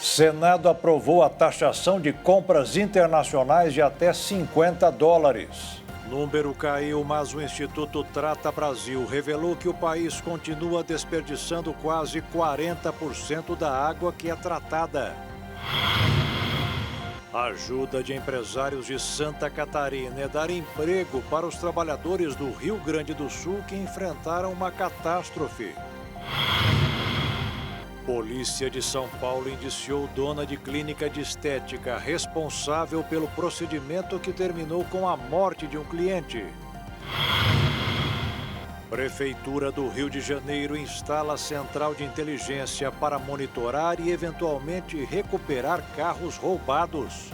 Senado aprovou a taxação de compras internacionais de até $50. Número caiu, mas o Instituto Trata Brasil revelou que o país continua desperdiçando quase 40% da água que é tratada. A ajuda de empresários de Santa Catarina é dar emprego para os trabalhadores do Rio Grande do Sul que enfrentaram uma catástrofe. Polícia de São Paulo indiciou dona de clínica de estética responsável pelo procedimento que terminou com a morte de um cliente. Prefeitura do Rio de Janeiro instala central de inteligência para monitorar e eventualmente recuperar carros roubados.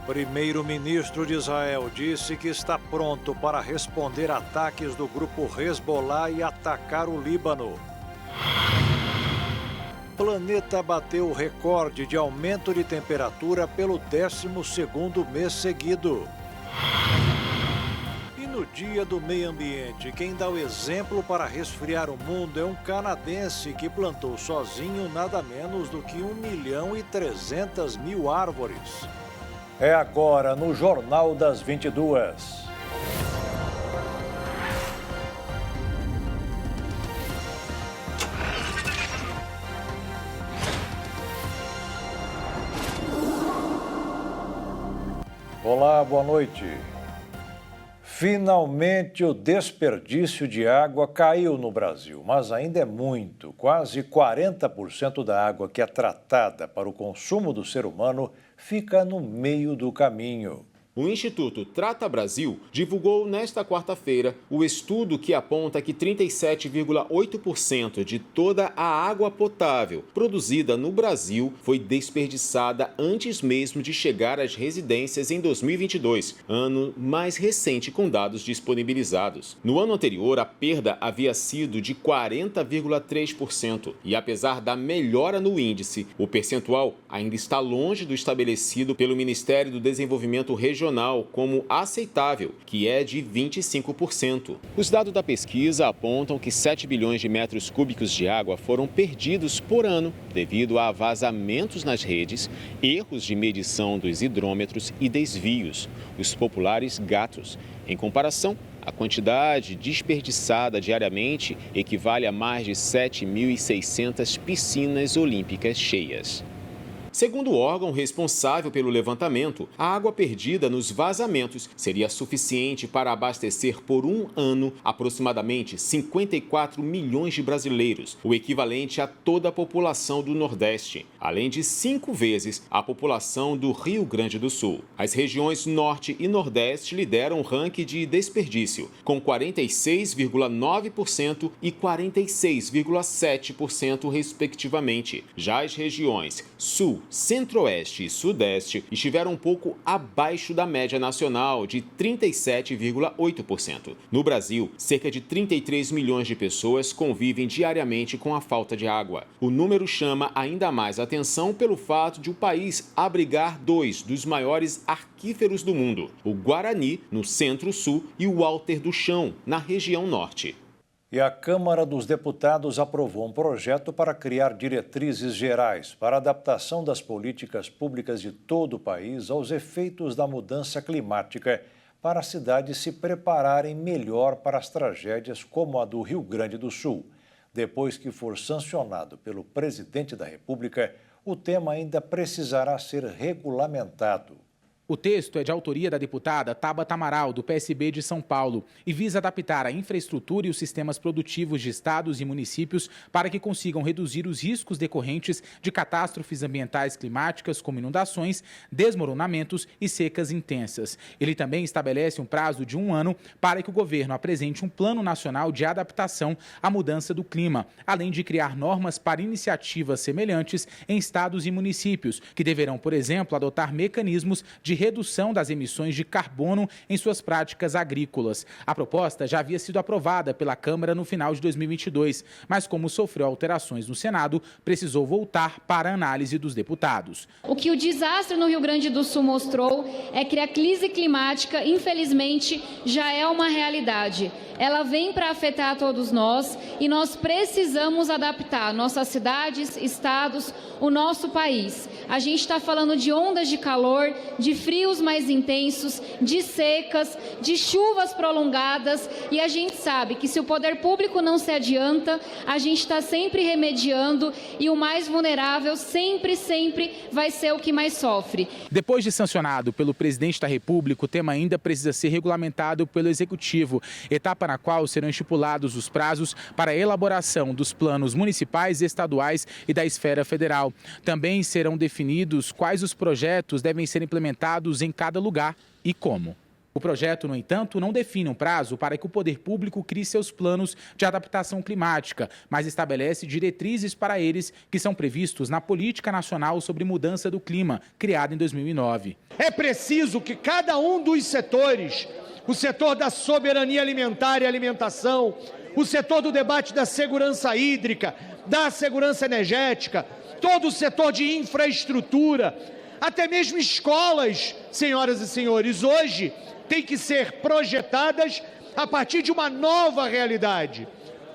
Primeiro-ministro de Israel disse que está pronto para responder ataques do grupo Hezbollah e atacar o Líbano. Planeta bateu o recorde de aumento de temperatura pelo 12º mês seguido. E no Dia do Meio Ambiente, quem dá o exemplo para resfriar o mundo é um canadense que plantou sozinho nada menos do que 1.300.000 árvores. É agora no Jornal das 22. Olá, boa noite. Finalmente o desperdício de água caiu no Brasil, mas ainda é muito. Quase 40% da água que é tratada para o consumo do ser humano fica no meio do caminho. O Instituto Trata Brasil divulgou nesta quarta-feira o estudo que aponta que 37,8% de toda a água potável produzida no Brasil foi desperdiçada antes mesmo de chegar às residências em 2022, ano mais recente com dados disponibilizados. No ano anterior, a perda havia sido de 40,3% e, apesar da melhora no índice, o percentual ainda está longe do estabelecido pelo Ministério do Desenvolvimento Regional como aceitável, que é de 25%. Os dados da pesquisa apontam que 7 bilhões de metros cúbicos de água foram perdidos por ano devido a vazamentos nas redes, erros de medição dos hidrômetros e desvios, os populares gatos. Em comparação, a quantidade desperdiçada diariamente equivale a mais de 7.600 piscinas olímpicas cheias. Segundo o órgão responsável pelo levantamento, a água perdida nos vazamentos seria suficiente para abastecer por um ano aproximadamente 54 milhões de brasileiros, o equivalente a toda a população do Nordeste, além de 5 vezes a população do Rio Grande do Sul. As regiões Norte e Nordeste lideram o ranking de desperdício, com 46,9% e 46,7%, respectivamente. Já as regiões Sul, Centro-Oeste e Sudeste estiveram um pouco abaixo da média nacional de 37,8%. No Brasil, cerca de 33 milhões de pessoas convivem diariamente com a falta de água. O número chama ainda mais atenção pelo fato de o país abrigar 2 dos maiores aquíferos do mundo, o Guarani, no Centro-Sul, e o Walter do Chão, na região Norte. E a Câmara dos Deputados aprovou um projeto para criar diretrizes gerais para a adaptação das políticas públicas de todo o país aos efeitos da mudança climática, para as cidades se prepararem melhor para as tragédias como a do Rio Grande do Sul. Depois que for sancionado pelo presidente da República, o tema ainda precisará ser regulamentado. O texto é de autoria da deputada Tabata Amaral, do PSB de São Paulo, e visa adaptar a infraestrutura e os sistemas produtivos de estados e municípios para que consigam reduzir os riscos decorrentes de catástrofes ambientais climáticas, como inundações, desmoronamentos e secas intensas. Ele também estabelece um prazo de 1 ano para que o governo apresente um plano nacional de adaptação à mudança do clima, além de criar normas para iniciativas semelhantes em estados e municípios, que deverão, por exemplo, adotar mecanismos de redução das emissões de carbono em suas práticas agrícolas. A proposta já havia sido aprovada pela Câmara no final de 2022, mas como sofreu alterações no Senado, precisou voltar para a análise dos deputados. O que o desastre no Rio Grande do Sul mostrou é que a crise climática, infelizmente, já é uma realidade. Ela vem para afetar todos nós e nós precisamos adaptar nossas cidades, estados, o nosso país. A gente está falando de ondas de calor, de frios mais intensos, de secas, de chuvas prolongadas, e a gente sabe que se o poder público não se adianta, a gente está sempre remediando e o mais vulnerável sempre vai ser o que mais sofre. Depois de sancionado pelo presidente da República, o tema ainda precisa ser regulamentado pelo Executivo, etapa na qual serão estipulados os prazos para a elaboração dos planos municipais, estaduais e da esfera federal. Também serão definidos quais os projetos devem ser implementados em cada lugar e como. O projeto, no entanto, não define um prazo para que o poder público crie seus planos de adaptação climática, mas estabelece diretrizes para eles que são previstos na Política Nacional sobre Mudança do Clima, criada em 2009. É preciso que cada um dos setores, o setor da soberania alimentar e alimentação, o setor do debate da segurança hídrica, da segurança energética, todo o setor de infraestrutura, até mesmo escolas, senhoras e senhores, hoje têm que ser projetadas a partir de uma nova realidade.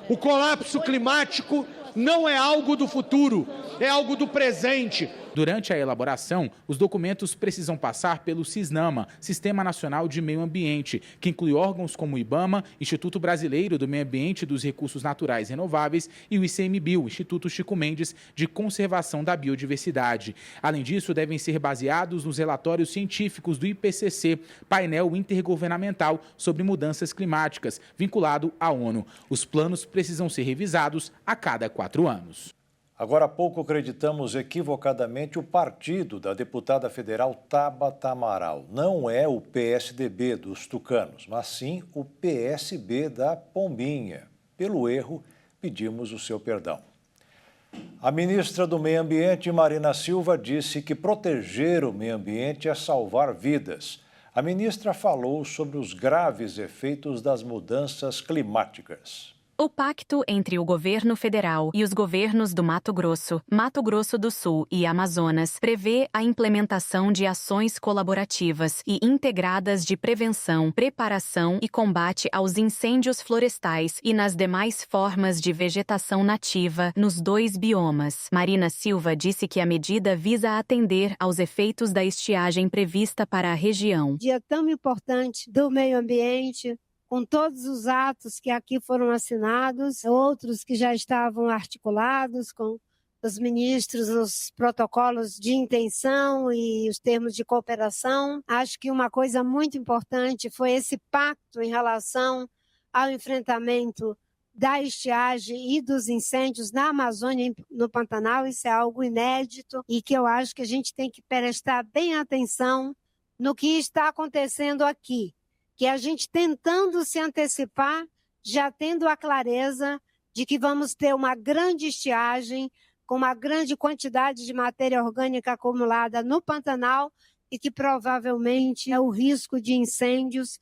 O colapso climático não é algo do futuro, é algo do presente. Durante a elaboração, os documentos precisam passar pelo CISNAMA, Sistema Nacional de Meio Ambiente, que inclui órgãos como o IBAMA, Instituto Brasileiro do Meio Ambiente e dos Recursos Naturais Renováveis, e o ICMBio, Instituto Chico Mendes de Conservação da Biodiversidade. Além disso, devem ser baseados nos relatórios científicos do IPCC, Painel Intergovernamental sobre Mudanças Climáticas, vinculado à ONU. Os planos precisam ser revisados a cada 4 anos. Agora há pouco acreditamos equivocadamente o partido da deputada federal Tabata Amaral. Não é o PSDB dos tucanos, mas sim o PSB da Pombinha. Pelo erro, pedimos o seu perdão. A ministra do Meio Ambiente, Marina Silva, disse que proteger o meio ambiente é salvar vidas. A ministra falou sobre os graves efeitos das mudanças climáticas. O pacto entre o governo federal e os governos do Mato Grosso do Sul e Amazonas prevê a implementação de ações colaborativas e integradas de prevenção, preparação e combate aos incêndios florestais e nas demais formas de vegetação nativa nos 2 biomas. Marina Silva disse que a medida visa atender aos efeitos da estiagem prevista para a região. Dia tão importante do meio ambiente, com todos os atos que aqui foram assinados, outros que já estavam articulados com os ministros, os protocolos de intenção e os termos de cooperação. Acho que uma coisa muito importante foi esse pacto em relação ao enfrentamento da estiagem e dos incêndios na Amazônia e no Pantanal. Isso é algo inédito e que eu acho que a gente tem que prestar bem atenção no que está acontecendo aqui. Que a gente tentando se antecipar, já tendo a clareza de que vamos ter uma grande estiagem, com uma grande quantidade de matéria orgânica acumulada no Pantanal e que provavelmente o risco de incêndios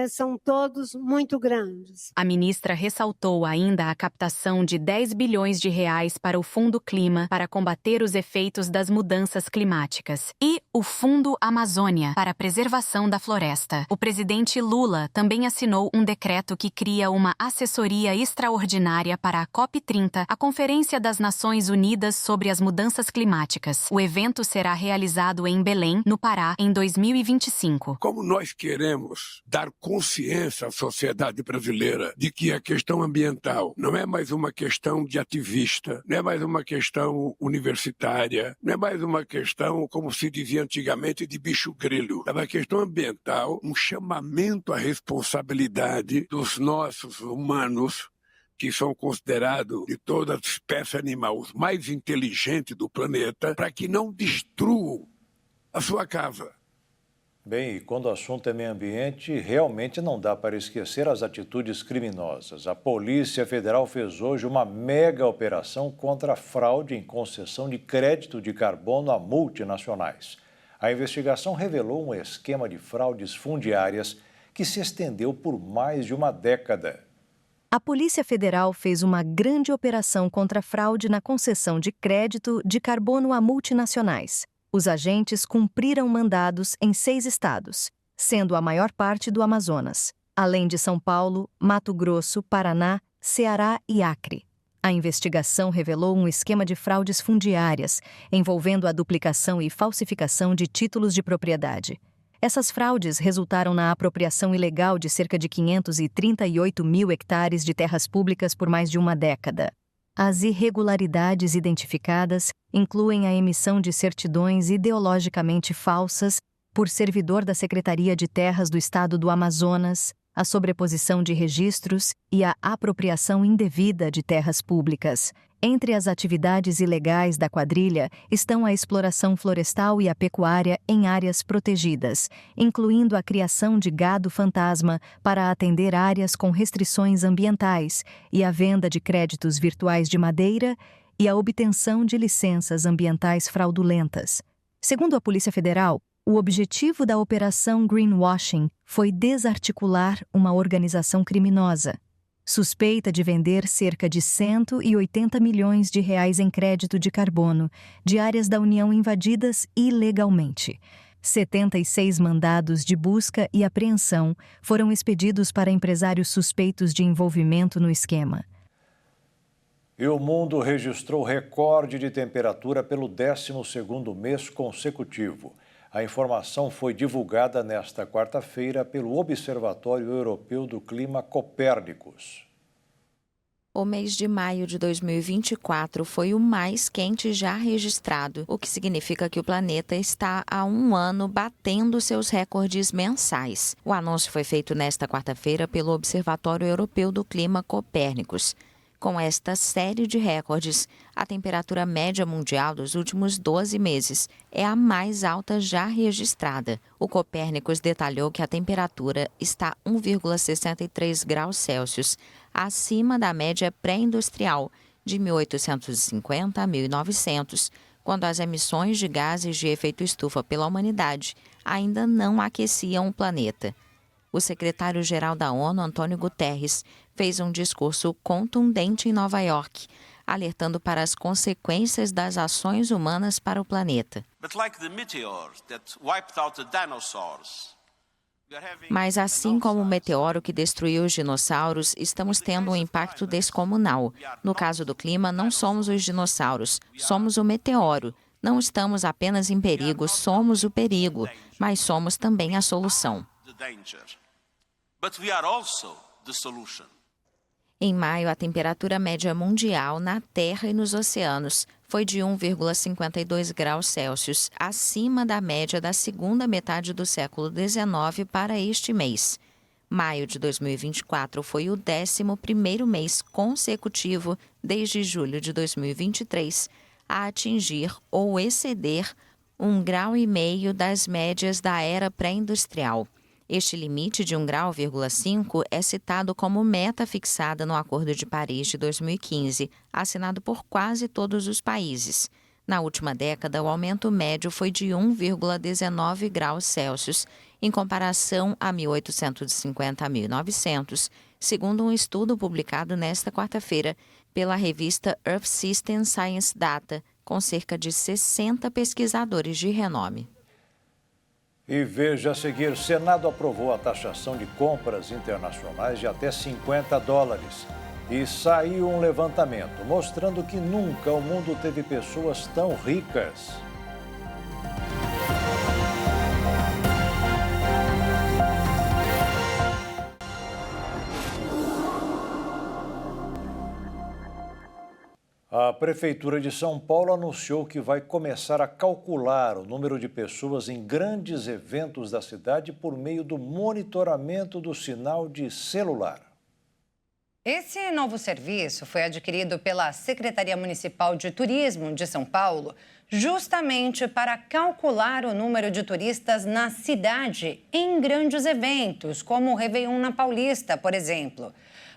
são todos muito grandes. A ministra ressaltou ainda a captação de 10 bilhões de reais para o Fundo Clima para combater os efeitos das mudanças climáticas e o Fundo Amazônia para a preservação da floresta. O presidente Lula também assinou um decreto que cria uma assessoria extraordinária para a COP30, a Conferência das Nações Unidas sobre as Mudanças Climáticas. O evento será realizado em Belém, no Pará, em 2025. Como nós queremos dar consciência à sociedade brasileira de que a questão ambiental não é mais uma questão de ativista, não é mais uma questão universitária, não é mais uma questão, como se dizia antigamente, de bicho grilo. É uma questão ambiental, um chamamento à responsabilidade dos nossos humanos, que são considerados de toda a espécie animal os mais inteligentes do planeta, para que não destruam a sua casa. Bem, e quando o assunto é meio ambiente, realmente não dá para esquecer as atitudes criminosas. A Polícia Federal fez hoje uma mega operação contra a fraude em concessão de crédito de carbono a multinacionais. A investigação revelou um esquema de fraudes fundiárias que se estendeu por mais de uma década. A Polícia Federal fez uma grande operação contra a fraude na concessão de crédito de carbono a multinacionais. Os agentes cumpriram mandados em 6 estados, sendo a maior parte do Amazonas, além de São Paulo, Mato Grosso, Paraná, Ceará e Acre. A investigação revelou um esquema de fraudes fundiárias, envolvendo a duplicação e falsificação de títulos de propriedade. Essas fraudes resultaram na apropriação ilegal de cerca de 538 mil hectares de terras públicas por mais de uma década. As irregularidades identificadas incluem a emissão de certidões ideologicamente falsas por servidor da Secretaria de Terras do Estado do Amazonas, a sobreposição de registros e a apropriação indevida de terras públicas. Entre as atividades ilegais da quadrilha estão a exploração florestal e a pecuária em áreas protegidas, incluindo a criação de gado fantasma para atender áreas com restrições ambientais e a venda de créditos virtuais de madeira e a obtenção de licenças ambientais fraudulentas. Segundo a Polícia Federal, o objetivo da Operação Greenwashing foi desarticular uma organização criminosa, suspeita de vender cerca de 180 milhões de reais em crédito de carbono de áreas da União invadidas ilegalmente. 76 mandados de busca e apreensão foram expedidos para empresários suspeitos de envolvimento no esquema. E o mundo registrou recorde de temperatura pelo 12º mês consecutivo. A informação foi divulgada nesta quarta-feira pelo Observatório Europeu do Clima Copérnicos. O mês de maio de 2024 foi o mais quente já registrado, o que significa que o planeta está há um ano batendo seus recordes mensais. O anúncio foi feito nesta quarta-feira pelo Observatório Europeu do Clima Copérnicos. Com esta série de recordes, a temperatura média mundial dos últimos 12 meses é a mais alta já registrada. O Copérnicos detalhou que a temperatura está 1,63 graus Celsius, acima da média pré-industrial de 1850 a 1900, quando as emissões de gases de efeito estufa pela humanidade ainda não aqueciam o planeta. O secretário-geral da ONU, Antônio Guterres, fez um discurso contundente em Nova York, alertando para as consequências das ações humanas para o planeta. Mas assim como o meteoro que destruiu os dinossauros, estamos tendo um impacto descomunal. No caso do clima, não somos os dinossauros, somos o meteoro. Não estamos apenas em perigo, somos o perigo, mas somos também a solução. Em maio, a temperatura média mundial na Terra e nos oceanos foi de 1,52 graus Celsius, acima da média da segunda metade do século XIX para este mês. Maio de 2024 foi o 11º mês consecutivo desde julho de 2023 a atingir ou exceder 1,5 graus das médias da era pré-industrial. Este limite de 1,5 grau é citado como meta fixada no Acordo de Paris de 2015, assinado por quase todos os países. Na última década, o aumento médio foi de 1,19 graus Celsius, em comparação a 1850 a 1900, segundo um estudo publicado nesta quarta-feira pela revista Earth System Science Data, com cerca de 60 pesquisadores de renome. E veja a seguir, Senado aprovou a taxação de compras internacionais de até $50. E saiu um levantamento mostrando que nunca o mundo teve pessoas tão ricas. A Prefeitura de São Paulo anunciou que vai começar a calcular o número de pessoas em grandes eventos da cidade por meio do monitoramento do sinal de celular. Esse novo serviço foi adquirido pela Secretaria Municipal de Turismo de São Paulo justamente para calcular o número de turistas na cidade em grandes eventos, como o Réveillon na Paulista, por exemplo.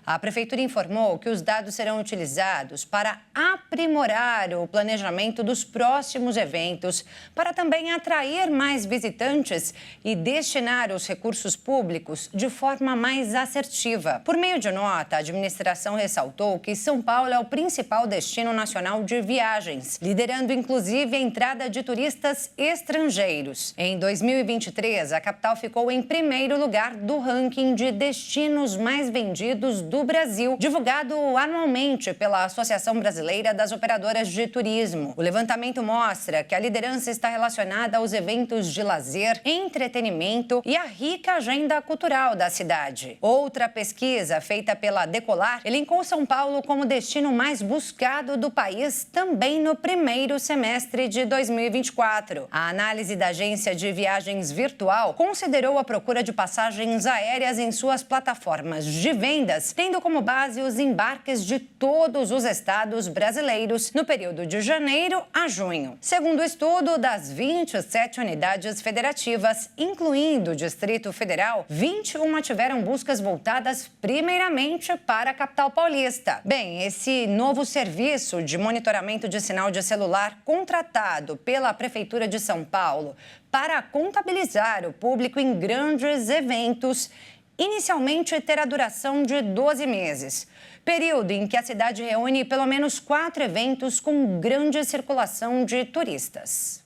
A Prefeitura informou que os dados serão utilizados para aprimorar o planejamento dos próximos eventos, para também atrair mais visitantes e destinar os recursos públicos de forma mais assertiva. Por meio de nota, a administração ressaltou que São Paulo é o principal destino nacional de viagens, liderando inclusive a entrada de turistas estrangeiros. Em 2023, a capital ficou em primeiro lugar do ranking de destinos mais vendidos do Brasil, divulgado anualmente pela Associação Brasileira das Operadoras de Turismo. O levantamento mostra que a liderança está relacionada aos eventos de lazer, entretenimento e a rica agenda cultural da cidade. Outra pesquisa feita pela Decolar elencou São Paulo como destino mais buscado do país também no primeiro semestre de 2024. A análise da agência de viagens virtual considerou a procura de passagens aéreas em suas plataformas de vendas, tendo como base os embarques de todos os estados brasileiros no período de janeiro a junho. Segundo o estudo, das 27 unidades federativas, incluindo o Distrito Federal, 21 tiveram buscas voltadas primeiramente para a capital paulista. Bem, esse novo serviço de monitoramento de sinal de celular contratado pela Prefeitura de São Paulo para contabilizar o público em grandes eventos, inicialmente terá duração de 12 meses, período em que a cidade reúne pelo menos 4 eventos com grande circulação de turistas.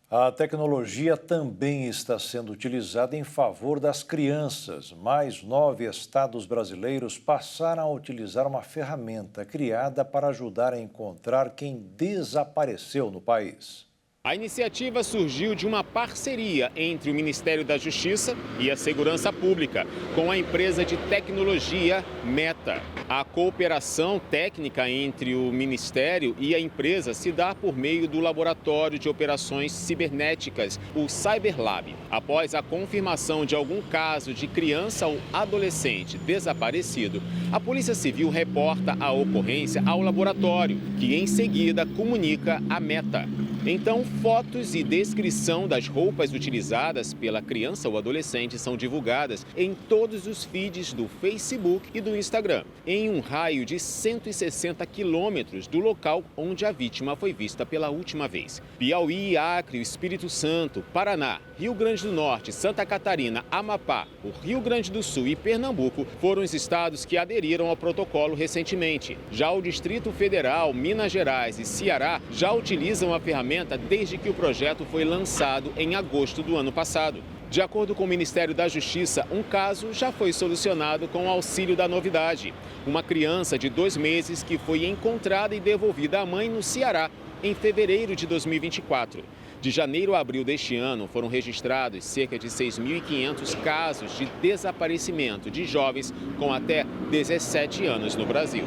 A tecnologia também está sendo utilizada em favor das crianças. Mais 9 estados brasileiros passaram a utilizar uma ferramenta criada para ajudar a encontrar quem desapareceu no país. A iniciativa surgiu de uma parceria entre o Ministério da Justiça e a Segurança Pública, com a empresa de tecnologia Meta. A cooperação técnica entre o Ministério e a empresa se dá por meio do Laboratório de Operações Cibernéticas, o Cyberlab. Após a confirmação de algum caso de criança ou adolescente desaparecido, a Polícia Civil reporta a ocorrência ao laboratório, que em seguida comunica a Meta. Então, fotos e descrição das roupas utilizadas pela criança ou adolescente são divulgadas em todos os feeds do Facebook e do Instagram, em um raio de 160 quilômetros do local onde a vítima foi vista pela última vez. Piauí, Acre, Espírito Santo, Paraná, Rio Grande do Norte, Santa Catarina, Amapá, o Rio Grande do Sul e Pernambuco foram os estados que aderiram ao protocolo recentemente. Já o Distrito Federal, Minas Gerais e Ceará já utilizam a ferramenta desde que o projeto foi lançado em agosto do ano passado. De acordo com o Ministério da Justiça, um caso já foi solucionado com o auxílio da novidade. Uma criança de 2 meses que foi encontrada e devolvida à mãe no Ceará em fevereiro de 2024. De janeiro a abril deste ano, foram registrados cerca de 6.500 casos de desaparecimento de jovens com até 17 anos no Brasil.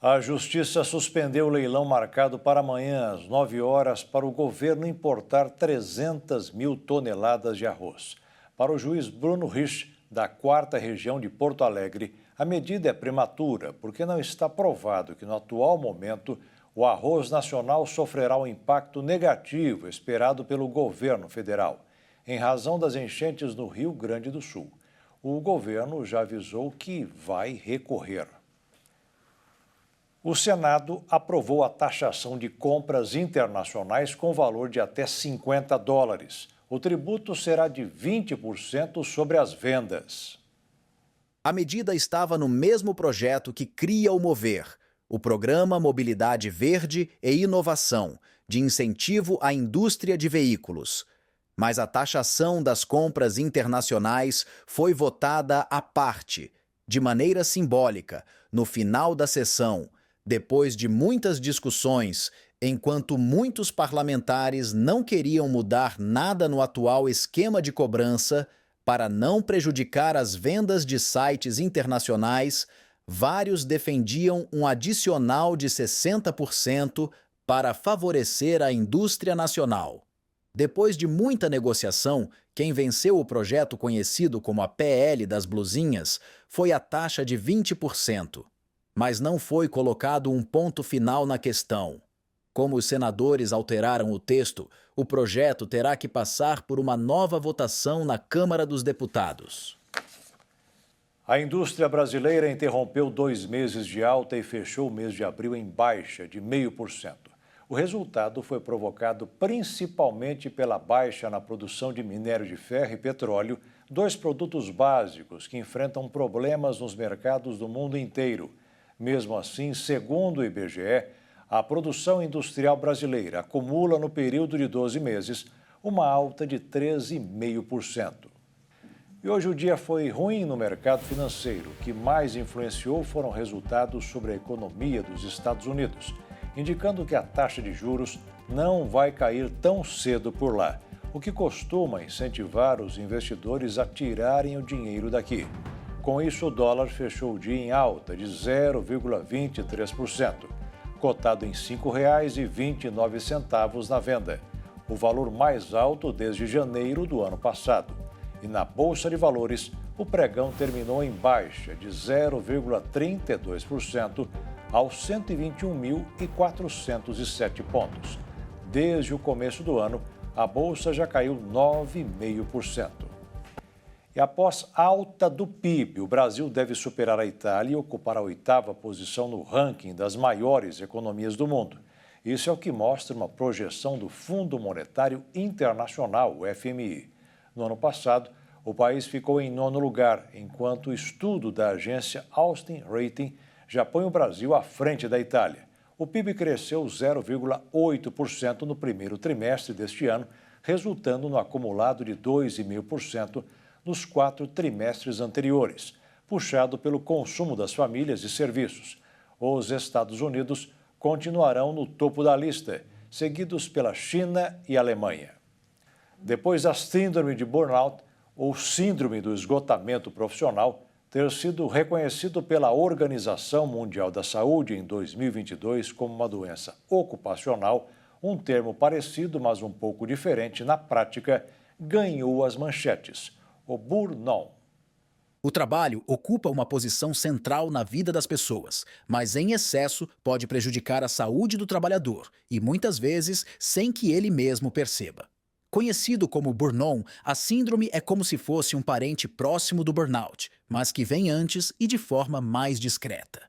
A Justiça suspendeu o leilão marcado para amanhã, às 9 horas, para o governo importar 300 mil toneladas de arroz. Para o juiz Bruno Rich, da 4ª Região de Porto Alegre, a medida é prematura, porque não está provado que, no atual momento, o arroz nacional sofrerá o impacto negativo esperado pelo governo federal, em razão das enchentes no Rio Grande do Sul. O governo já avisou que vai recorrer. O Senado aprovou a taxação de compras internacionais com valor de até $50. O tributo será de 20% sobre as vendas. A medida estava no mesmo projeto que cria o Mover, o Programa Mobilidade Verde e Inovação, de incentivo à indústria de veículos. Mas a taxação das compras internacionais foi votada à parte, de maneira simbólica, no final da sessão, depois de muitas discussões, enquanto muitos parlamentares não queriam mudar nada no atual esquema de cobrança para não prejudicar as vendas de sites internacionais, vários defendiam um adicional de 60% para favorecer a indústria nacional. Depois de muita negociação, quem venceu o projeto conhecido como a PL das blusinhas foi a taxa de 20%. Mas não foi colocado um ponto final na questão. Como os senadores alteraram o texto, o projeto terá que passar por uma nova votação na Câmara dos Deputados. A indústria brasileira interrompeu 2 meses de alta e fechou o mês de abril em baixa de 0,5%. O resultado foi provocado principalmente pela baixa na produção de minério de ferro e petróleo, 2 produtos básicos que enfrentam problemas nos mercados do mundo inteiro. Mesmo assim, segundo o IBGE, a produção industrial brasileira acumula no período de 12 meses uma alta de 13,5%. E hoje o dia foi ruim no mercado financeiro. O que mais influenciou foram resultados sobre a economia dos Estados Unidos, indicando que a taxa de juros não vai cair tão cedo por lá, o que costuma incentivar os investidores a tirarem o dinheiro daqui. Com isso, o dólar fechou o dia em alta de 0,23%, cotado em R$ 5,29 na venda, o valor mais alto desde janeiro do ano passado. E na Bolsa de Valores, o pregão terminou em baixa de 0,32% aos 121.407 pontos. Desde o começo do ano, a Bolsa já caiu 9,5%. E após alta do PIB, o Brasil deve superar a Itália e ocupar a 8ª posição no ranking das maiores economias do mundo. Isso é o que mostra uma projeção do Fundo Monetário Internacional, o FMI. No ano passado, o país ficou em 9º lugar, enquanto o estudo da agência Austin Rating já põe o Brasil à frente da Itália. O PIB cresceu 0,8% no primeiro trimestre deste ano, resultando no acumulado de 2,5% nos 4 trimestres anteriores, puxado pelo consumo das famílias e serviços. Os Estados Unidos continuarão no topo da lista, seguidos pela China e Alemanha. Depois da síndrome de burnout, ou síndrome do esgotamento profissional, ter sido reconhecido pela Organização Mundial da Saúde em 2022 como uma doença ocupacional, um termo parecido, mas um pouco diferente na prática, ganhou as manchetes: o burnout. O trabalho ocupa uma posição central na vida das pessoas, mas em excesso pode prejudicar a saúde do trabalhador e, muitas vezes, sem que ele mesmo perceba. Conhecido como burnout, a síndrome é como se fosse um parente próximo do burnout, mas que vem antes e de forma mais discreta.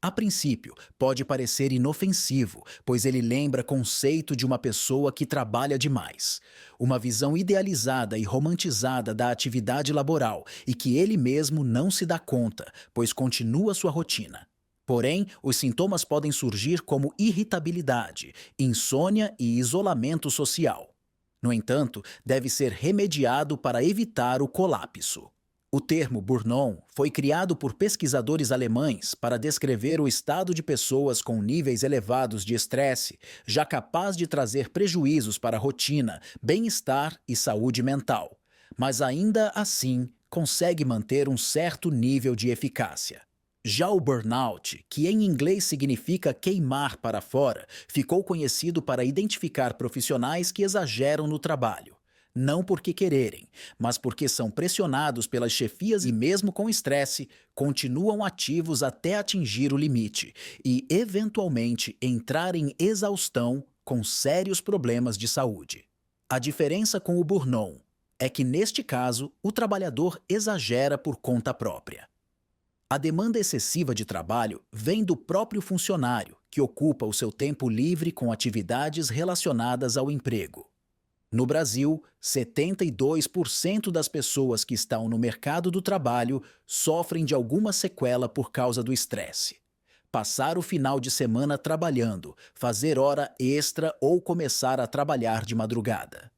A princípio, pode parecer inofensivo, pois ele lembra conceito de uma pessoa que trabalha demais. Uma visão idealizada e romantizada da atividade laboral e que ele mesmo não se dá conta, pois continua sua rotina. Porém, os sintomas podem surgir como irritabilidade, insônia e isolamento social. No entanto, deve ser remediado para evitar o colapso. O termo burnout foi criado por pesquisadores alemães para descrever o estado de pessoas com níveis elevados de estresse, já capaz de trazer prejuízos para a rotina, bem-estar e saúde mental, mas ainda assim consegue manter um certo nível de eficácia. Já o burnout, que em inglês significa queimar para fora, ficou conhecido para identificar profissionais que exageram no trabalho. Não porque quererem, mas porque são pressionados pelas chefias e, mesmo com estresse, continuam ativos até atingir o limite e, eventualmente, entrar em exaustão com sérios problemas de saúde. A diferença com o burnout é que, neste caso, o trabalhador exagera por conta própria. A demanda excessiva de trabalho vem do próprio funcionário, que ocupa o seu tempo livre com atividades relacionadas ao emprego. No Brasil, 72% das pessoas que estão no mercado do trabalho sofrem de alguma sequela por causa do estresse. Passar o final de semana trabalhando, fazer hora extra ou começar a trabalhar de madrugada.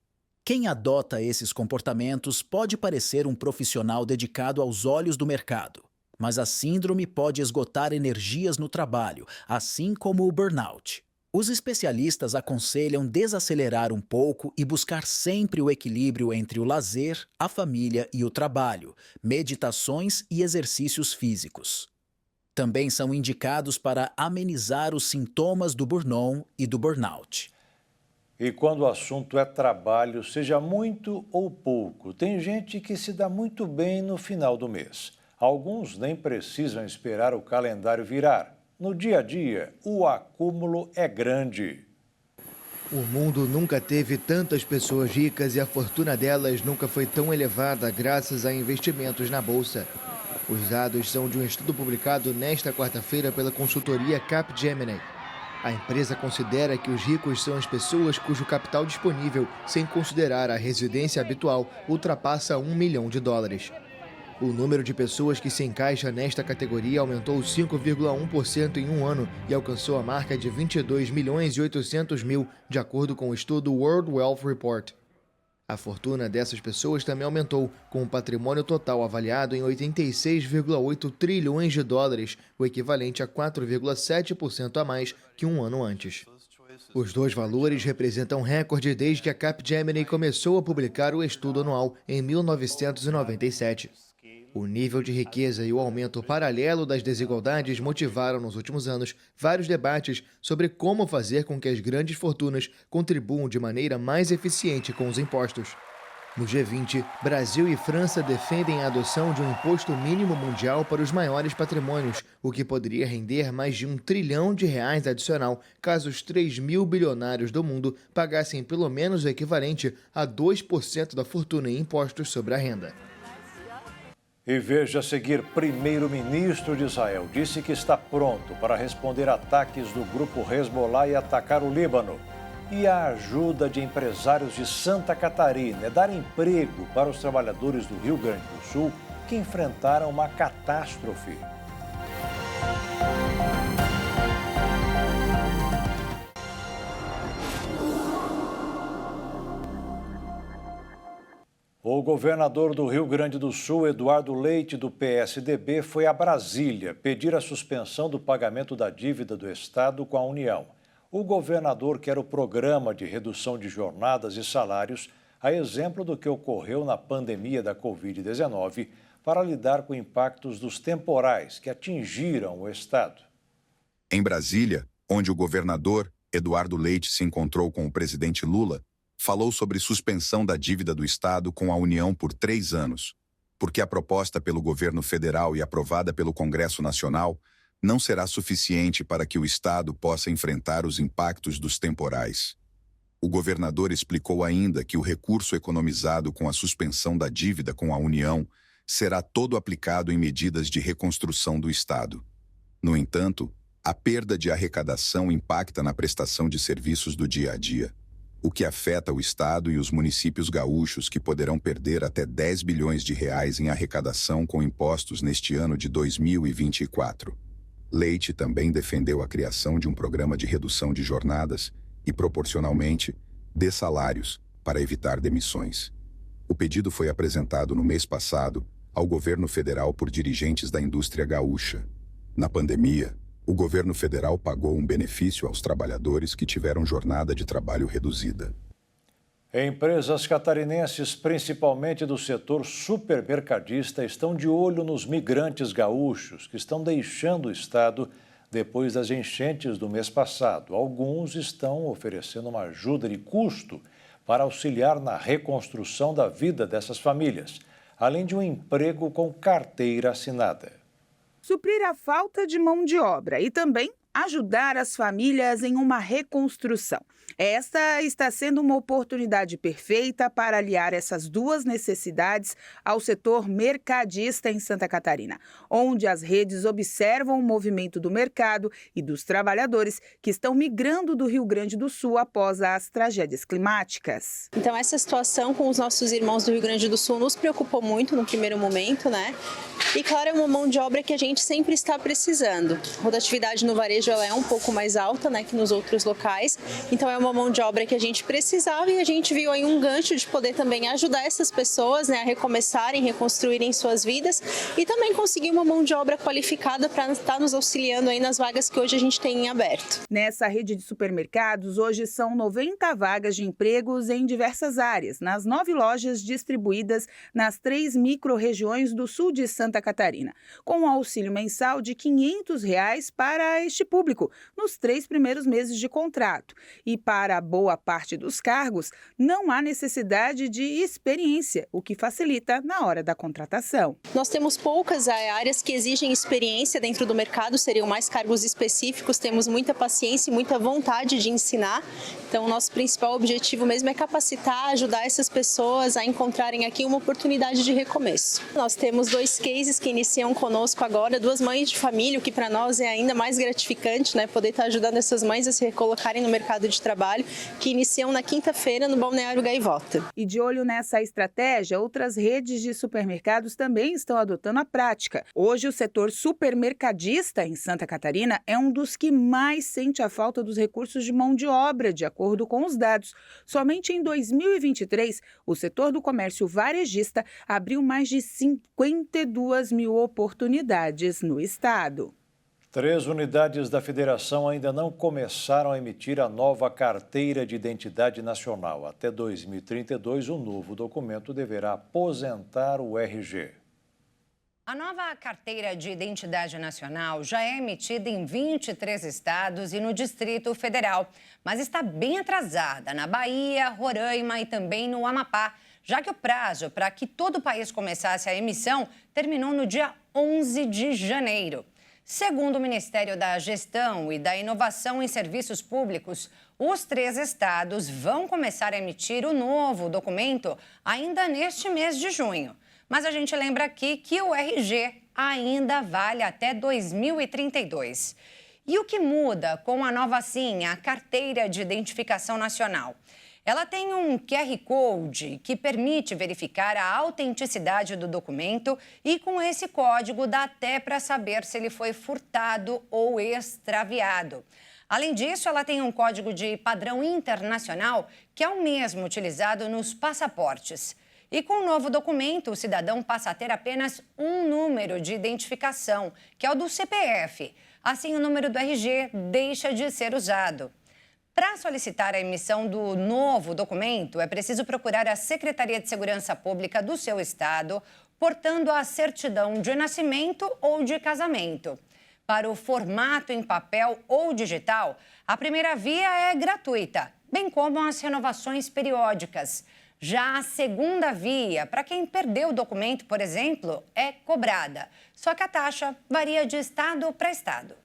Quem adota esses comportamentos pode parecer um profissional dedicado aos olhos do mercado, mas a síndrome pode esgotar energias no trabalho, assim como o burnout. Os especialistas aconselham desacelerar um pouco e buscar sempre o equilíbrio entre o lazer, a família e o trabalho, meditações e exercícios físicos. Também são indicados para amenizar os sintomas do burnout e do burnout. E quando o assunto é trabalho, seja muito ou pouco, tem gente que se dá muito bem no final do mês. Alguns nem precisam esperar o calendário virar. No dia a dia, o acúmulo é grande. O mundo nunca teve tantas pessoas ricas e a fortuna delas nunca foi tão elevada graças a investimentos na Bolsa. Os dados são de um estudo publicado nesta quarta-feira pela consultoria Capgemini. A empresa considera que os ricos são as pessoas cujo capital disponível, sem considerar a residência habitual, ultrapassa $1 milhão. O número de pessoas que se encaixa nesta categoria aumentou 5,1% em um ano e alcançou a marca de 22.800.000, de acordo com o estudo World Wealth Report. A fortuna dessas pessoas também aumentou, com o patrimônio total avaliado em 86,8 trilhões de dólares, o equivalente a 4,7% a mais que um ano antes. Os dois valores representam recorde desde que a Capgemini começou a publicar o estudo anual em 1997. O nível de riqueza e o aumento paralelo das desigualdades motivaram nos últimos anos vários debates sobre como fazer com que as grandes fortunas contribuam de maneira mais eficiente com os impostos. No G20, Brasil e França defendem a adoção de um imposto mínimo mundial para os maiores patrimônios, o que poderia render mais de R$1 trilhão adicional caso os 3.000 bilionários do mundo pagassem pelo menos o equivalente a 2% da fortuna em impostos sobre a renda. E veja a seguir, primeiro-ministro de Israel disse que está pronto para responder ataques do grupo Hezbollah e atacar o Líbano. E a ajuda de empresários de Santa Catarina é dar emprego para os trabalhadores do Rio Grande do Sul que enfrentaram uma catástrofe. O governador do Rio Grande do Sul, Eduardo Leite, do PSDB, foi a Brasília pedir a suspensão do pagamento da dívida do Estado com a União. O governador quer o programa de redução de jornadas e salários, a exemplo do que ocorreu na pandemia da Covid-19, para lidar com impactos dos temporais que atingiram o Estado. Em Brasília, onde o governador Eduardo Leite se encontrou com o presidente Lula, falou sobre suspensão da dívida do Estado com a União por 3 anos, porque a proposta pelo governo federal e aprovada pelo Congresso Nacional não será suficiente para que o Estado possa enfrentar os impactos dos temporais. O governador explicou ainda que o recurso economizado com a suspensão da dívida com a União será todo aplicado em medidas de reconstrução do Estado. No entanto, a perda de arrecadação impacta na prestação de serviços do dia a dia, o que afeta o Estado e os municípios gaúchos, que poderão perder até R$10 bilhões em arrecadação com impostos neste ano de 2024. Leite também defendeu a criação de um programa de redução de jornadas e, proporcionalmente, de salários, para evitar demissões. O pedido foi apresentado no mês passado ao governo federal por dirigentes da indústria gaúcha. Na pandemia, o governo federal pagou um benefício aos trabalhadores que tiveram jornada de trabalho reduzida. Empresas catarinenses, principalmente do setor supermercadista, estão de olho nos migrantes gaúchos que estão deixando o estado depois das enchentes do mês passado. Alguns estão oferecendo uma ajuda de custo para auxiliar na reconstrução da vida dessas famílias, além de um emprego com carteira assinada. Suprir a falta de mão de obra e também ajudar as famílias em uma reconstrução. Esta está sendo uma oportunidade perfeita para aliar essas duas necessidades ao setor mercadista em Santa Catarina, onde as redes observam o movimento do mercado e dos trabalhadores que estão migrando do Rio Grande do Sul após as tragédias climáticas. Então, essa situação com os nossos irmãos do Rio Grande do Sul nos preocupou muito no primeiro momento, né? E, claro, é uma mão de obra que a gente sempre está precisando. A rotatividade no varejo ela é um pouco mais alta, né, que nos outros locais, então é uma mão de obra que a gente precisava e a gente viu aí um gancho de poder também ajudar essas pessoas, né, a recomeçarem, reconstruírem suas vidas e também conseguir uma mão de obra qualificada para estar nos auxiliando aí nas vagas que hoje a gente tem em aberto. Nessa rede de supermercados, hoje são 90 vagas de empregos em diversas áreas, nas 9 lojas distribuídas nas 3 micro-regiões do sul de Santa Catarina, com um auxílio mensal de R$ 500 para este público nos 3 primeiros meses de contrato. E para boa parte dos cargos, não há necessidade de experiência, o que facilita na hora da contratação. Nós temos poucas áreas que exigem experiência dentro do mercado, seriam mais cargos específicos, temos muita paciência e muita vontade de ensinar. Então, o nosso principal objetivo mesmo é capacitar, ajudar essas pessoas a encontrarem aqui uma oportunidade de recomeço. Nós temos 2 cases que iniciam conosco agora, 2 mães de família, o que para nós é ainda mais gratificante, né? Poder estar ajudando essas mães a se recolocarem no mercado de trabalho, que iniciam na quinta-feira no Balneário Gaivota. E de olho nessa estratégia, outras redes de supermercados também estão adotando a prática. Hoje, o setor supermercadista em Santa Catarina é um dos que mais sente a falta dos recursos de mão de obra, de acordo com os dados. Somente em 2023, o setor do comércio varejista abriu mais de 52 mil oportunidades no estado. 3 unidades da federação ainda não começaram a emitir a nova Carteira de Identidade Nacional. Até 2032, o novo documento deverá aposentar o RG. A nova Carteira de Identidade Nacional já é emitida em 23 estados e no Distrito Federal, mas está bem atrasada na Bahia, Roraima e também no Amapá, já que o prazo para que todo o país começasse a emissão terminou no dia 11 de janeiro. Segundo o Ministério da Gestão e da Inovação em Serviços Públicos, os 3 estados vão começar a emitir o novo documento ainda neste mês de junho. Mas a gente lembra aqui que o RG ainda vale até 2032. E o que muda com a nova senha, a Carteira de Identificação Nacional? Ela tem um QR Code que permite verificar a autenticidade do documento e, com esse código, dá até para saber se ele foi furtado ou extraviado. Além disso, ela tem um código de padrão internacional que é o mesmo utilizado nos passaportes. E com o novo documento, o cidadão passa a ter apenas um número de identificação, que é o do CPF. Assim, o número do RG deixa de ser usado. Para solicitar a emissão do novo documento, é preciso procurar a Secretaria de Segurança Pública do seu estado, portando a certidão de nascimento ou de casamento. Para o formato em papel ou digital, a primeira via é gratuita, bem como as renovações periódicas. Já a segunda via, para quem perdeu o documento, por exemplo, é cobrada. Só que a taxa varia de estado para estado.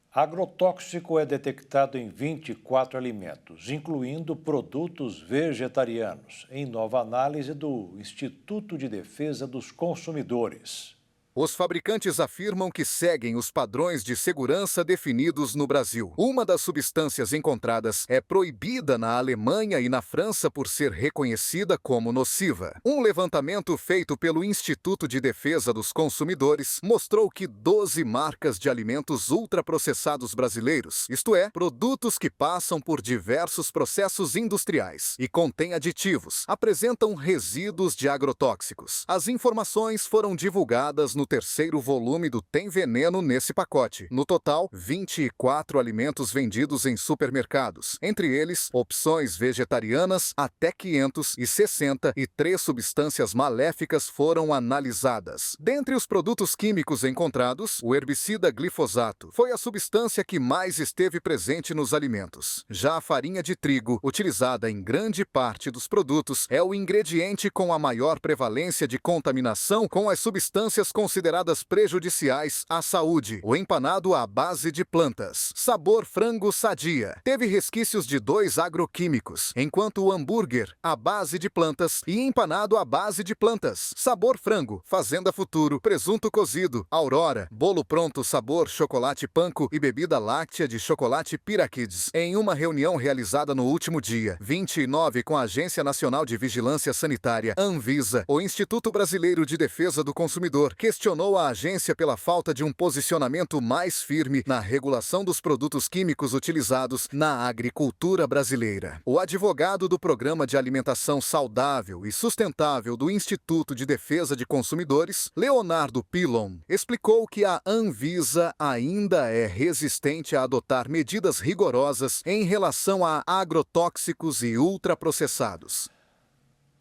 Agrotóxico é detectado em 24 alimentos, incluindo produtos vegetarianos, em nova análise do Instituto de Defesa dos Consumidores. Os fabricantes afirmam que seguem os padrões de segurança definidos no Brasil. Uma das substâncias encontradas é proibida na Alemanha e na França por ser reconhecida como nociva. Um levantamento feito pelo Instituto de Defesa dos Consumidores mostrou que 12 marcas de alimentos ultraprocessados brasileiros, isto é, produtos que passam por diversos processos industriais e contêm aditivos, apresentam resíduos de agrotóxicos. As informações foram divulgadas no terceiro volume do Tem Veneno nesse pacote. No total, 24 alimentos vendidos em supermercados. Entre eles, opções vegetarianas até 560 e 3 substâncias maléficas foram analisadas. Dentre os produtos químicos encontrados, o herbicida glifosato foi a substância que mais esteve presente nos alimentos. Já a farinha de trigo, utilizada em grande parte dos produtos, é o ingrediente com a maior prevalência de contaminação com as substâncias consideradas prejudiciais à saúde. O empanado à base de plantas, sabor frango sadia, teve resquícios de 2 agroquímicos, enquanto o hambúrguer à base de plantas e empanado à base de plantas, sabor frango, Fazenda Futuro, presunto cozido, Aurora, bolo pronto sabor chocolate panko e bebida láctea de chocolate Piraquids. Em uma reunião realizada no último dia 29 com a Agência Nacional de Vigilância Sanitária, Anvisa, o Instituto Brasileiro de Defesa do Consumidor questionou a agência pela falta de um posicionamento mais firme na regulação dos produtos químicos utilizados na agricultura brasileira. O advogado do Programa de Alimentação Saudável e Sustentável do Instituto de Defesa de Consumidores, Leonardo Pilon, explicou que a Anvisa ainda é resistente a adotar medidas rigorosas em relação a agrotóxicos e ultraprocessados.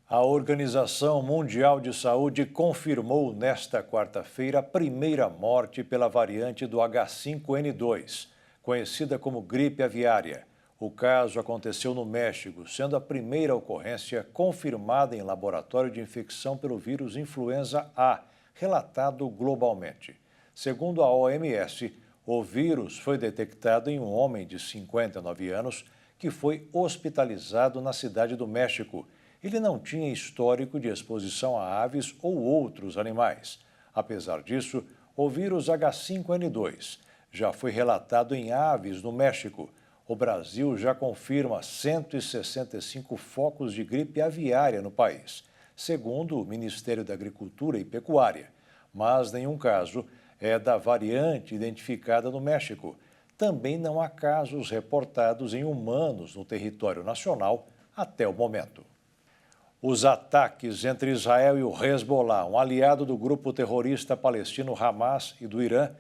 A Organização Mundial de Saúde confirmou nesta quarta-feira a primeira morte pela variante do H5N2, conhecida como gripe aviária. O caso aconteceu no México, sendo a primeira ocorrência confirmada em laboratório de infecção pelo vírus influenza A, relatado globalmente. Segundo a OMS, o vírus foi detectado em um homem de 59 anos que foi hospitalizado na Cidade do México. Ele não tinha histórico de exposição a aves ou outros animais. Apesar disso, o vírus H5N2 já foi relatado em aves no México. O Brasil já confirma 165 focos de gripe aviária no país, segundo o Ministério da Agricultura e Pecuária. Mas nenhum caso é da variante identificada no México. Também não há casos reportados em humanos no território nacional até o momento. Os ataques entre Israel e o Hezbollah, um aliado do grupo terrorista palestino Hamas e do Irã,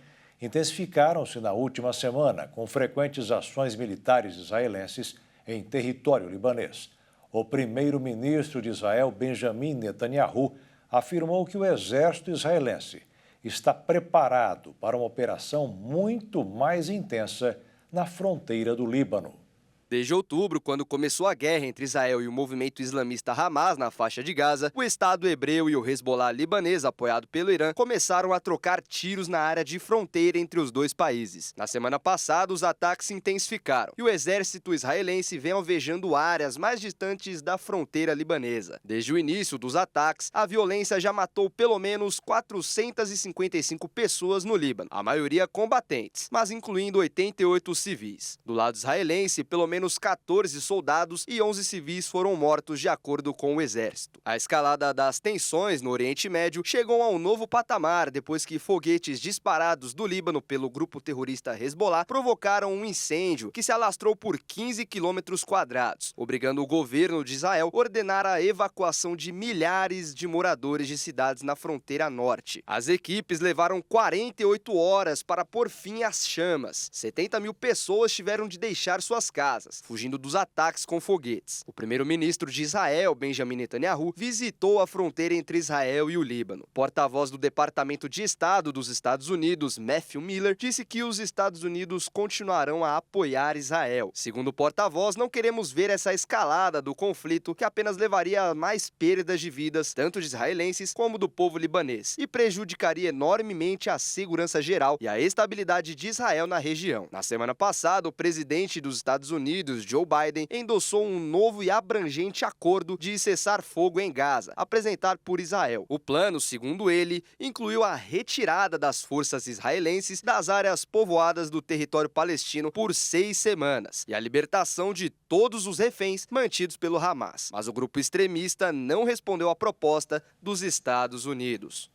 intensificaram-se na última semana, com frequentes ações militares israelenses em território libanês. O primeiro-ministro de Israel, Benjamin Netanyahu, afirmou que o exército israelense está preparado para uma operação muito mais intensa na fronteira do Líbano. Desde outubro, quando começou a guerra entre Israel e o movimento islamista Hamas na faixa de Gaza, o Estado hebreu e o Hezbollah libanês, apoiado pelo Irã, começaram a trocar tiros na área de fronteira entre os dois países. Na semana passada, os ataques se intensificaram e o exército israelense vem alvejando áreas mais distantes da fronteira libanesa. Desde o início dos ataques, a violência já matou pelo menos 455 pessoas no Líbano, a maioria combatentes, mas incluindo 88 civis. Do lado israelense, pelo menos 14 soldados e 11 civis foram mortos, de acordo com o exército. A escalada das tensões no Oriente Médio chegou a um novo patamar depois que foguetes disparados do Líbano pelo grupo terrorista Hezbollah provocaram um incêndio que se alastrou por 15 quilômetros quadrados, obrigando o governo de Israel a ordenar a evacuação de milhares de moradores de cidades na fronteira norte. As equipes levaram 48 horas para pôr fim às chamas. 70 mil pessoas tiveram de deixar suas casas, fugindo dos ataques com foguetes. O primeiro-ministro de Israel, Benjamin Netanyahu, visitou a fronteira entre Israel e o Líbano. Porta-voz do Departamento de Estado dos Estados Unidos, Matthew Miller, disse que os Estados Unidos continuarão a apoiar Israel. Segundo o porta-voz, não queremos ver essa escalada do conflito que apenas levaria a mais perdas de vidas, tanto de israelenses como do povo libanês, e prejudicaria enormemente a segurança geral e a estabilidade de Israel na região. Na semana passada, o presidente dos Estados Unidos, Joe Biden, endossou um novo e abrangente acordo de cessar fogo em Gaza, apresentado por Israel. O plano, segundo ele, incluiu a retirada das forças israelenses das áreas povoadas do território palestino por 6 semanas e a libertação de todos os reféns mantidos pelo Hamas. Mas o grupo extremista não respondeu à proposta dos Estados Unidos.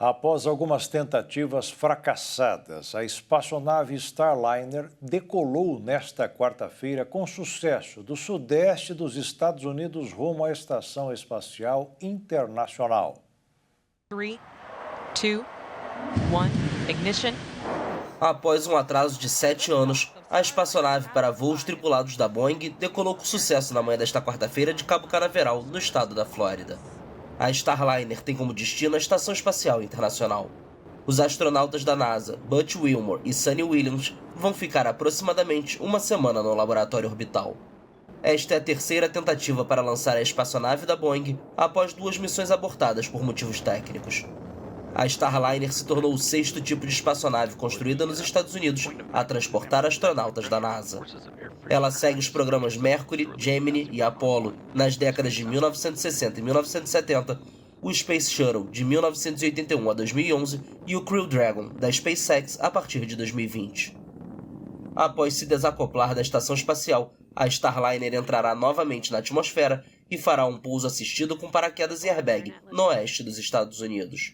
Após algumas tentativas fracassadas, a espaçonave Starliner decolou nesta quarta-feira com sucesso do sudeste dos Estados Unidos rumo à Estação Espacial Internacional. 3, 2, 1, ignition. Após um atraso de 7 anos, a espaçonave para voos tripulados da Boeing decolou com sucesso na manhã desta quarta-feira de Cabo Canaveral, no estado da Flórida. A Starliner tem como destino a Estação Espacial Internacional. Os astronautas da NASA, Butch Wilmore e Suni Williams, vão ficar aproximadamente uma semana no laboratório orbital. Esta é a terceira tentativa para lançar a espaçonave da Boeing após 2 missões abortadas por motivos técnicos. A Starliner se tornou o 6º tipo de espaçonave construída nos Estados Unidos a transportar astronautas da NASA. Ela segue os programas Mercury, Gemini e Apollo nas décadas de 1960 e 1970, o Space Shuttle de 1981 a 2011 e o Crew Dragon da SpaceX a partir de 2020. Após se desacoplar da estação espacial, a Starliner entrará novamente na atmosfera e fará um pouso assistido com paraquedas e airbag no oeste dos Estados Unidos.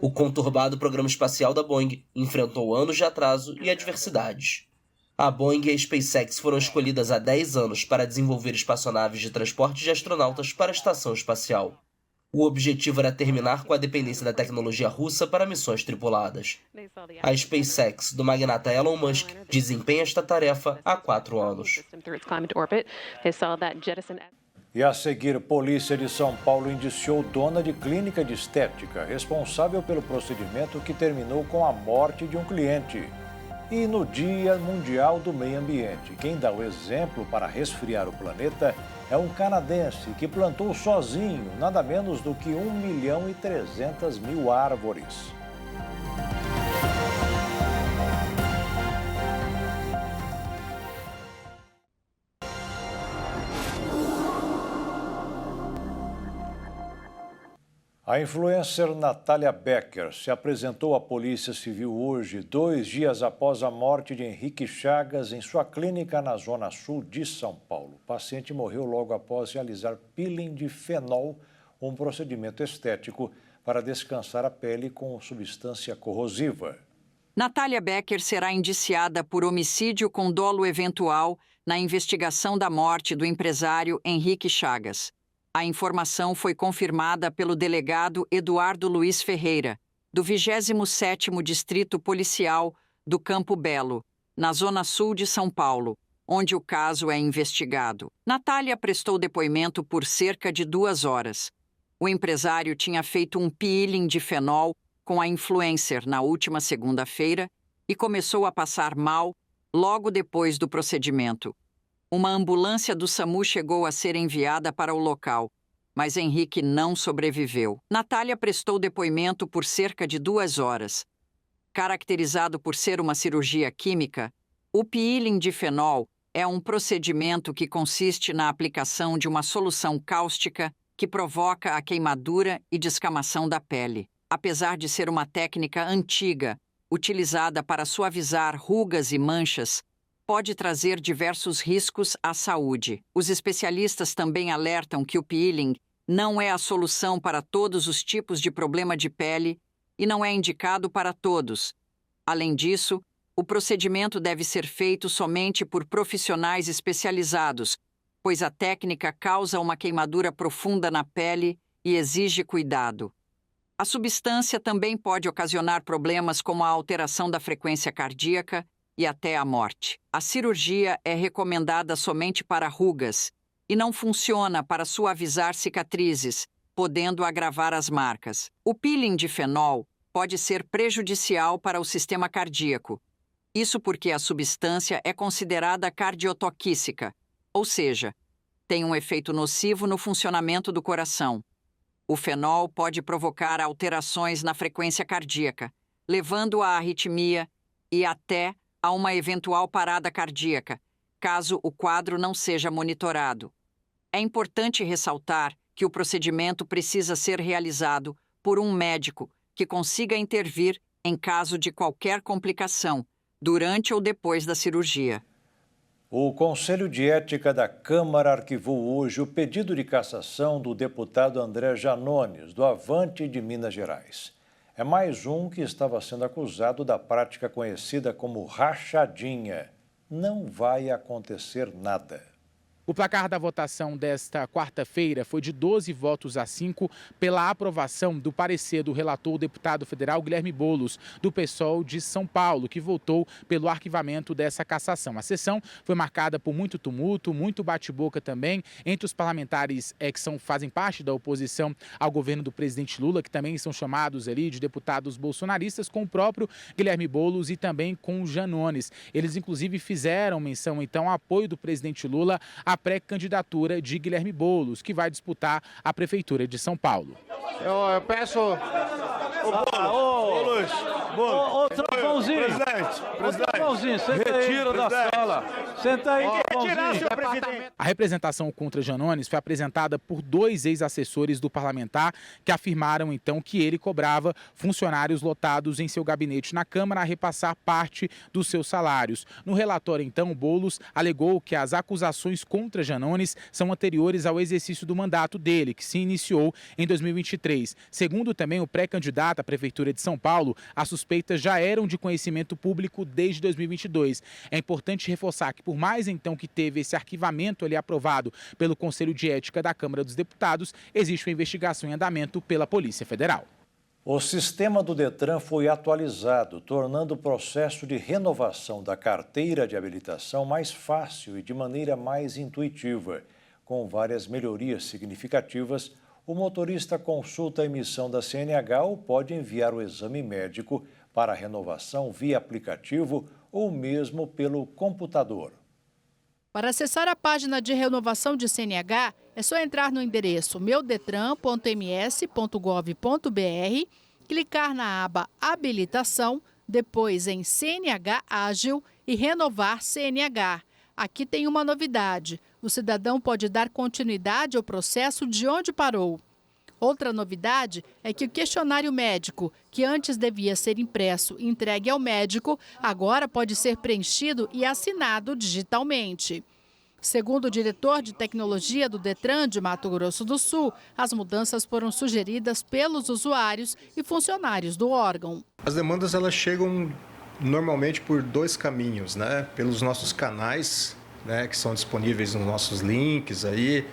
O conturbado programa espacial da Boeing enfrentou anos de atraso e adversidades. A Boeing e a SpaceX foram escolhidas há 10 anos para desenvolver espaçonaves de transporte de astronautas para a estação espacial. O objetivo era terminar com a dependência da tecnologia russa para missões tripuladas. A SpaceX, do magnata Elon Musk, desempenha esta tarefa há 4 anos. E a seguir, polícia de São Paulo indiciou dona de clínica de estética, responsável pelo procedimento que terminou com a morte de um cliente. E no Dia Mundial do Meio Ambiente, quem dá o exemplo para resfriar o planeta é um canadense que plantou sozinho nada menos do que 1.300.000 árvores. A influencer Natália Becker se apresentou à Polícia Civil hoje, 2 dias após a morte de Henrique Chagas em sua clínica na Zona Sul de São Paulo. O paciente morreu logo após realizar peeling de fenol, um procedimento estético para descansar a pele com substância corrosiva. Natália Becker será indiciada por homicídio com dolo eventual na investigação da morte do empresário Henrique Chagas. A informação foi confirmada pelo delegado Eduardo Luiz Ferreira, do 27º Distrito Policial do Campo Belo, na Zona Sul de São Paulo, onde o caso é investigado. Natália prestou depoimento por cerca de 2 horas. O empresário tinha feito um peeling de fenol com a influencer na última segunda-feira e começou a passar mal logo depois do procedimento. Uma ambulância do SAMU chegou a ser enviada para o local, mas Henrique não sobreviveu. Natália prestou depoimento por cerca de 2 horas. Caracterizado por ser uma cirurgia química, o peeling de fenol é um procedimento que consiste na aplicação de uma solução cáustica que provoca a queimadura e descamação da pele. Apesar de ser uma técnica antiga, utilizada para suavizar rugas e manchas, pode trazer diversos riscos à saúde. Os especialistas também alertam que o peeling não é a solução para todos os tipos de problema de pele e não é indicado para todos. Além disso, o procedimento deve ser feito somente por profissionais especializados, pois a técnica causa uma queimadura profunda na pele e exige cuidado. A substância também pode ocasionar problemas como a alteração da frequência cardíaca e até a morte. A cirurgia é recomendada somente para rugas e não funciona para suavizar cicatrizes, podendo agravar as marcas. O peeling de fenol pode ser prejudicial para o sistema cardíaco. Isso porque a substância é considerada cardiotoxítica, ou seja, tem um efeito nocivo no funcionamento do coração. O fenol pode provocar alterações na frequência cardíaca, levando à arritmia e até a uma eventual parada cardíaca, caso o quadro não seja monitorado. É importante ressaltar que o procedimento precisa ser realizado por um médico que consiga intervir em caso de qualquer complicação, durante ou depois da cirurgia. O Conselho de Ética da Câmara arquivou hoje o pedido de cassação do deputado André Janones, do Avante de Minas Gerais. É mais um que estava sendo acusado da prática conhecida como rachadinha. Não vai acontecer nada. O placar da votação desta quarta-feira foi de 12 votos a 5 pela aprovação do parecer do relator, o deputado federal Guilherme Boulos, do PSOL de São Paulo, que votou pelo arquivamento dessa cassação. A sessão foi marcada por muito tumulto, muito bate-boca também entre os parlamentares que fazem parte da oposição ao governo do presidente Lula, que também são chamados ali de deputados bolsonaristas, com o próprio Guilherme Boulos e também com o Janones. Eles, inclusive, fizeram menção, então, ao apoio do presidente Lula a pré-candidatura de Guilherme Boulos, que vai disputar a Prefeitura de São Paulo. Eu peço... Ô, Trovãozinho, senta retira da sala. Senta aí, Trovãozinho. A representação contra Janones foi apresentada por 2 ex-assessores do parlamentar que afirmaram, então, que ele cobrava funcionários lotados em seu gabinete na Câmara a repassar parte dos seus salários. No relatório, então, Boulos alegou que as acusações contra Janones são anteriores ao exercício do mandato dele, que se iniciou em 2023. Segundo também o pré-candidato à Prefeitura de São Paulo, as suspeitas já eram de conhecimento público desde 2022. É importante reforçar que, por mais então que teve esse arquivamento ali aprovado pelo Conselho de Ética da Câmara dos Deputados, existe uma investigação em andamento pela Polícia Federal. O sistema do Detran foi atualizado, tornando o processo de renovação da carteira de habilitação mais fácil e de maneira mais intuitiva. Com várias melhorias significativas, o motorista consulta a emissão da CNH ou pode enviar o exame médico para renovação via aplicativo ou mesmo pelo computador. Para acessar a página de renovação de CNH, é só entrar no endereço meudetran.ms.gov.br, clicar na aba Habilitação, depois em CNH Ágil e renovar CNH. Aqui tem uma novidade: o cidadão pode dar continuidade ao processo de onde parou. Outra novidade é que o questionário médico, que antes devia ser impresso e entregue ao médico, agora pode ser preenchido e assinado digitalmente. Segundo o diretor de tecnologia do Detran de Mato Grosso do Sul, as mudanças foram sugeridas pelos usuários e funcionários do órgão. As demandas elas chegam normalmente por dois caminhos, né? Pelos nossos canais, né, que são disponíveis nos nossos links aí,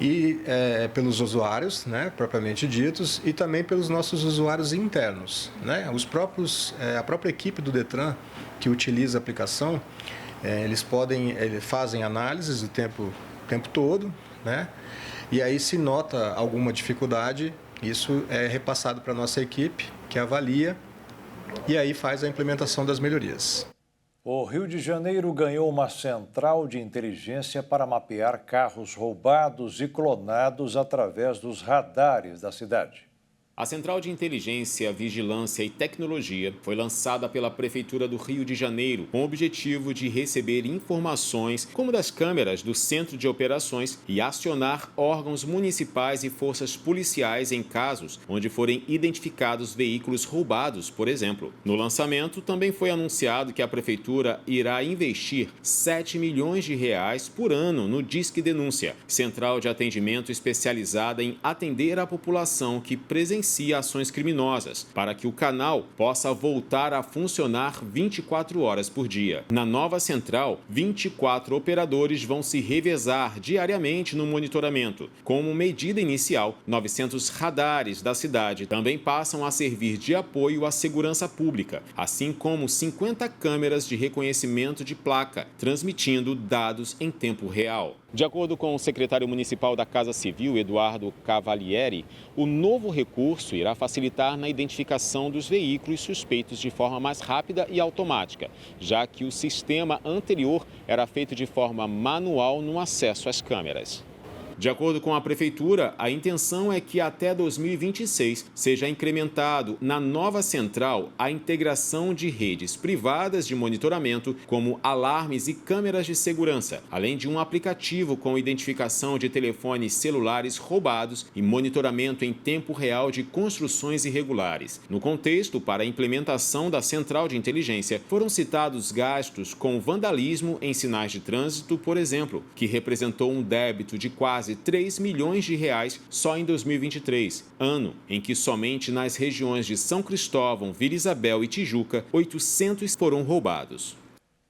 e pelos usuários, né, propriamente ditos, e também pelos nossos usuários internos, né? A própria equipe do Detran que utiliza a aplicação, eles fazem análises o tempo todo, né? E aí, se nota alguma dificuldade, isso é repassado para a nossa equipe, que avalia e aí faz a implementação das melhorias. O Rio de Janeiro ganhou uma central de inteligência para mapear carros roubados e clonados através dos radares da cidade. A Central de Inteligência, Vigilância e Tecnologia foi lançada pela Prefeitura do Rio de Janeiro com o objetivo de receber informações como das câmeras do Centro de Operações e acionar órgãos municipais e forças policiais em casos onde forem identificados veículos roubados, por exemplo. No lançamento, também foi anunciado que a Prefeitura irá investir R$7 milhões por ano no Disque Denúncia, central de atendimento especializada em atender a população que presencia ações criminosas, para que o canal possa voltar a funcionar 24 horas por dia. Na nova central, 24 operadores vão se revezar diariamente no monitoramento. Como medida inicial, 900 radares da cidade também passam a servir de apoio à segurança pública, assim como 50 câmeras de reconhecimento de placa, transmitindo dados em tempo real. De acordo com o secretário municipal da Casa Civil, Eduardo Cavalieri, o novo recurso irá facilitar na identificação dos veículos suspeitos de forma mais rápida e automática, já que o sistema anterior era feito de forma manual no acesso às câmeras. De acordo com a Prefeitura, a intenção é que até 2026 seja incrementado na nova central a integração de redes privadas de monitoramento, como alarmes e câmeras de segurança, além de um aplicativo com identificação de telefones celulares roubados e monitoramento em tempo real de construções irregulares. No contexto, para a implementação da central de inteligência, foram citados gastos com vandalismo em sinais de trânsito, por exemplo, que representou um débito de quase R$3 milhões só em 2023, ano em que somente nas regiões de São Cristóvão, Vila Isabel e Tijuca, 800 foram roubados.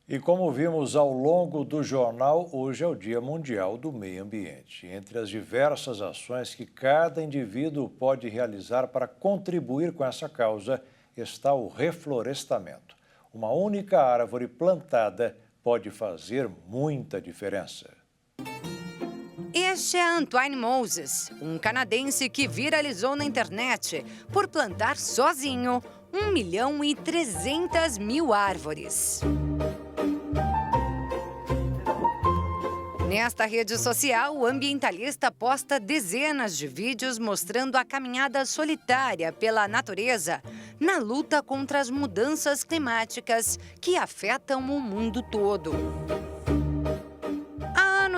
E como vimos ao longo do jornal, hoje é o Dia Mundial do Meio Ambiente. Entre as diversas ações que cada indivíduo pode realizar para contribuir com essa causa está o reflorestamento. Uma única árvore plantada pode fazer muita diferença. Este é Antoine Moses, um canadense que viralizou na internet por plantar sozinho 1.300.000 árvores. Nesta rede social, o ambientalista posta dezenas de vídeos mostrando a caminhada solitária pela natureza na luta contra as mudanças climáticas que afetam o mundo todo.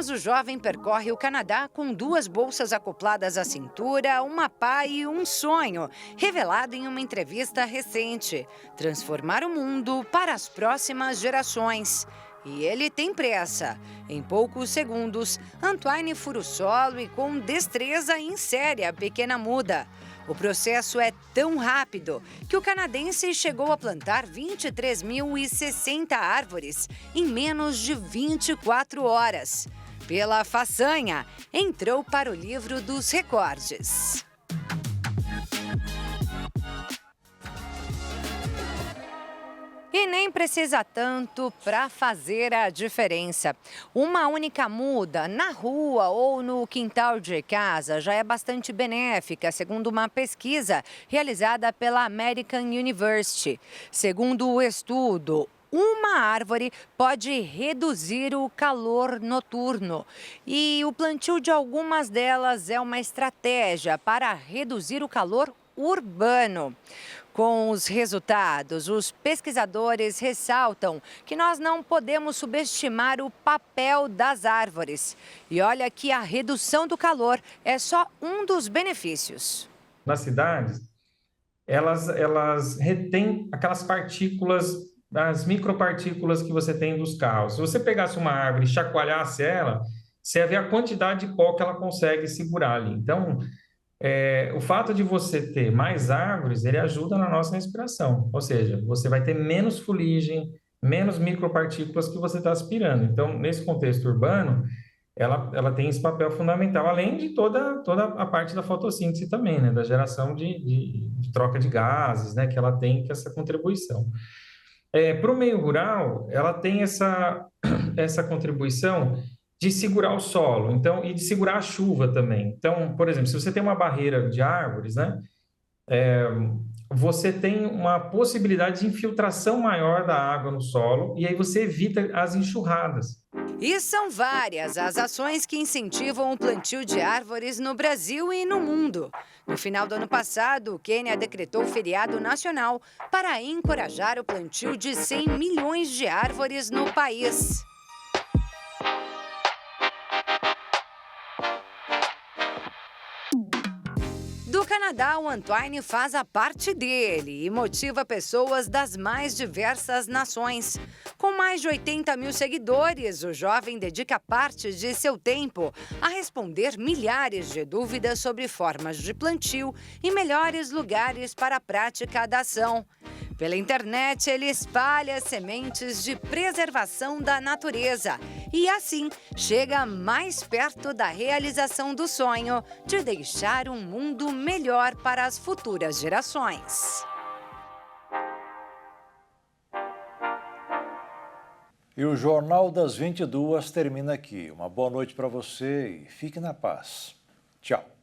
O jovem percorre o Canadá com 2 bolsas acopladas à cintura, uma pá e um sonho, revelado em uma entrevista recente: transformar o mundo para as próximas gerações. E ele tem pressa. Em poucos segundos, Antoine fura o solo e com destreza insere a pequena muda. O processo é tão rápido que o canadense chegou a plantar 23.060 árvores em menos de 24 horas. Pela façanha, entrou para o livro dos recordes. E nem precisa tanto para fazer a diferença. Uma única muda na rua ou no quintal de casa já é bastante benéfica, segundo uma pesquisa realizada pela American University. Segundo o estudo, uma árvore pode reduzir o calor noturno e o plantio de algumas delas é uma estratégia para reduzir o calor urbano. Com os resultados, os pesquisadores ressaltam que nós não podemos subestimar o papel das árvores. E olha que a redução do calor é só um dos benefícios. Nas cidades, elas retêm aquelas partículas, as micropartículas que você tem dos carros. Se você pegasse uma árvore e chacoalhasse ela, você ia ver a quantidade de pó que ela consegue segurar ali. Então, o fato de você ter mais árvores, ele ajuda na nossa respiração. Ou seja, você vai ter menos fuligem, menos micropartículas que você está aspirando. Então, nesse contexto urbano, ela tem esse papel fundamental, além de toda a parte da fotossíntese também, né? Da geração de troca de gases, né? Que ela tem essa contribuição. Para o meio rural, ela tem essa contribuição de segurar o solo, então, e de segurar a chuva também. Então, por exemplo, se você tem uma barreira de árvores, né? Você tem uma possibilidade de infiltração maior da água no solo e aí você evita as enxurradas. E são várias as ações que incentivam o plantio de árvores no Brasil e no mundo. No final do ano passado, o Quênia decretou feriado nacional para encorajar o plantio de 100 milhões de árvores no país. Do Canadá, o Antoine faz a parte dele e motiva pessoas das mais diversas nações. Com mais de 80 mil seguidores, o jovem dedica parte de seu tempo a responder milhares de dúvidas sobre formas de plantio e melhores lugares para a prática da ação. Pela internet, ele espalha sementes de preservação da natureza e, assim, chega mais perto da realização do sonho de deixar um mundo melhor para as futuras gerações. E o Jornal das 22 termina aqui. Uma boa noite para você e fique na paz. Tchau.